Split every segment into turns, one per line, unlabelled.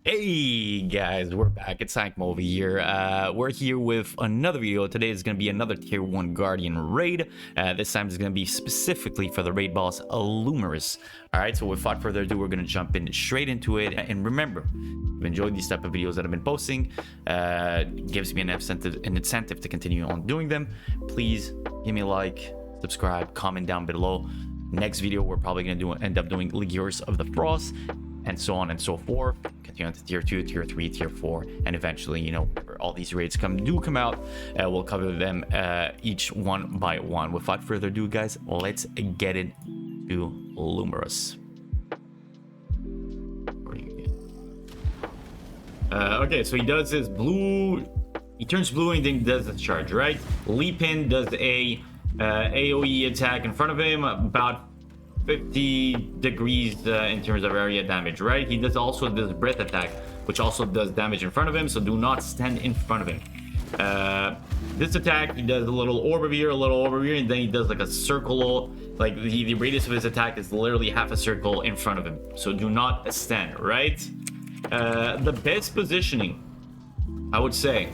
Hey guys, we're back. It's ARK here. We're here with another video. Today is going to be another tier 1 Guardian raid. This time it's going to be specifically for the raid boss Lumerus. Alright, so without further ado, we're going to jump in straight into it. And remember, if you enjoyed these type of videos that I've been posting, gives me an incentive to continue on doing them. Please give me a like, subscribe, comment down below. Next video, we're probably going to end up doing Legiors of the Frost, and so on and so forth. Continue on to tier 2, tier 3, tier 4, and eventually, you know, all these raids come out, we'll cover them each one by one. Without further ado, guys, let's get into Lumerus. Okay, so he does his blue, he turns blue and then does the charge, right? Leap in does a AoE attack in front of him, about 50 degrees in terms of area damage, right? He does also this breath attack, which also does damage in front of him, so do not stand in front of him. This attack, he does a little orb over here, a little orb over here, and then he does like a circle, like the radius of his attack is literally half a circle in front of him, so do not stand, right? The best positioning, I would say,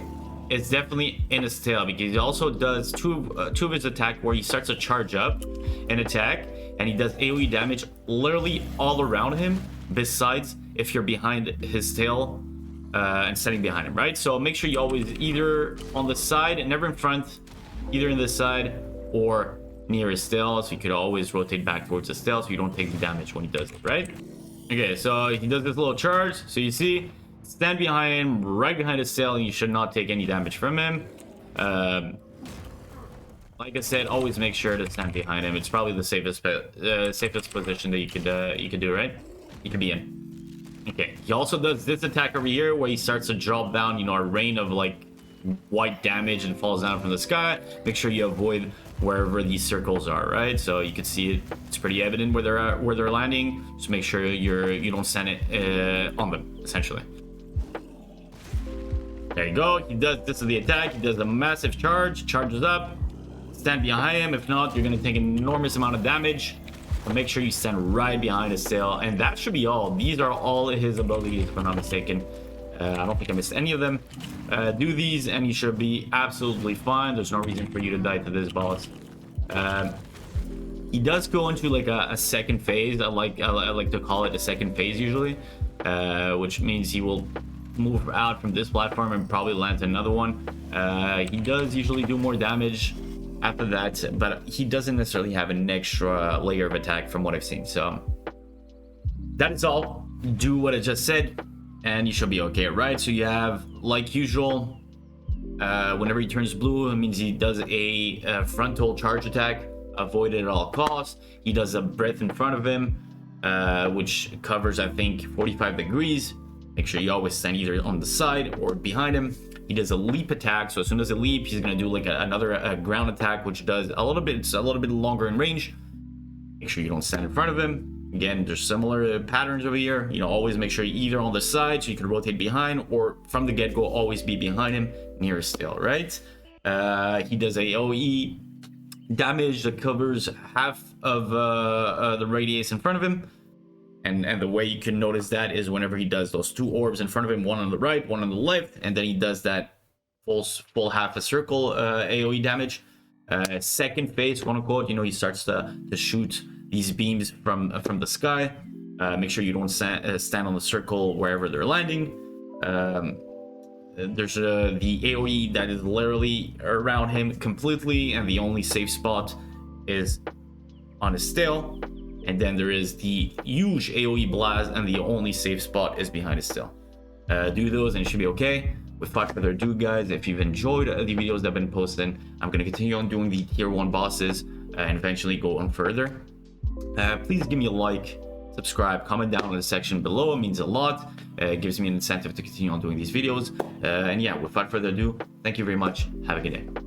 is definitely in his tail, because he also does two of his attack where he starts to charge up and attack, and he does AoE damage literally all around him, besides if you're behind his tail and standing behind him, right? So make sure you always either on the side and never in front, either in the side or near his tail, so you could always rotate back towards his tail so you don't take the damage when he does it, right? Okay, so he does this little charge, so you see, stand behind him, right behind his tail, and you should not take any damage from him. Like I said, always make sure to stand behind him. It's probably the safest position that you could do, right? You could be in. Okay. He also does this attack over here where he starts to drop down, you know, a rain of like white damage and falls down from the sky. Make sure you avoid wherever these circles are, right? So you can see it. It's pretty evident where they're landing. Just make sure you don't stand it on them, essentially. There you go. He does this is the attack. He does a massive charge. Charges up. Stand behind him. If not, you're going to take an enormous amount of damage. So make sure you stand right behind his tail. And that should be all. These are all his abilities, if I'm not mistaken. I don't think I missed any of them. Do these and you should be absolutely fine. There's no reason for you to die to this boss. He does go into like a second phase. I like to call it a second phase usually, which means he will move out from this platform and probably land another one. He does usually do more damage after that, but he doesn't necessarily have an extra layer of attack from what I've seen. So that is all. Do what I just said and you should be okay, right? So you have, like usual, whenever he turns blue, it means he does a frontal charge attack. Avoid it at all costs. He does a breath in front of him, which covers, I think, 45 degrees. Make sure you always stand either on the side or behind him. He does a leap attack, so as soon as he leap, he's going to do like another ground attack, which does it's a little bit longer in range. Make sure you don't stand in front of him. Again, there's similar patterns over here. You know, always make sure you're either on the side so you can rotate behind, or from the get-go, always be behind him, near his tail, right? He does a AoE damage that covers half of the radius in front of him. And the way you can notice that is whenever he does those two orbs in front of him, one on the right, one on the left, and then he does that full half a circle AoE damage. Second phase, quote unquote, you know, he starts to shoot these beams from the sky. Make sure you don't stand on the circle wherever they're landing. There's the AoE that is literally around him completely, and the only safe spot is on his tail. And then there is the huge AoE blast, and the only safe spot is behind his tail. Do those and it should be okay. Without further ado, guys, if you've enjoyed the videos that have been posted, I'm going to continue on doing the tier 1 bosses and eventually go on further. Please give me a like, subscribe, comment down in the section below. It means a lot. It gives me an incentive to continue on doing these videos. And yeah, without further ado, thank you very much. Have a good day.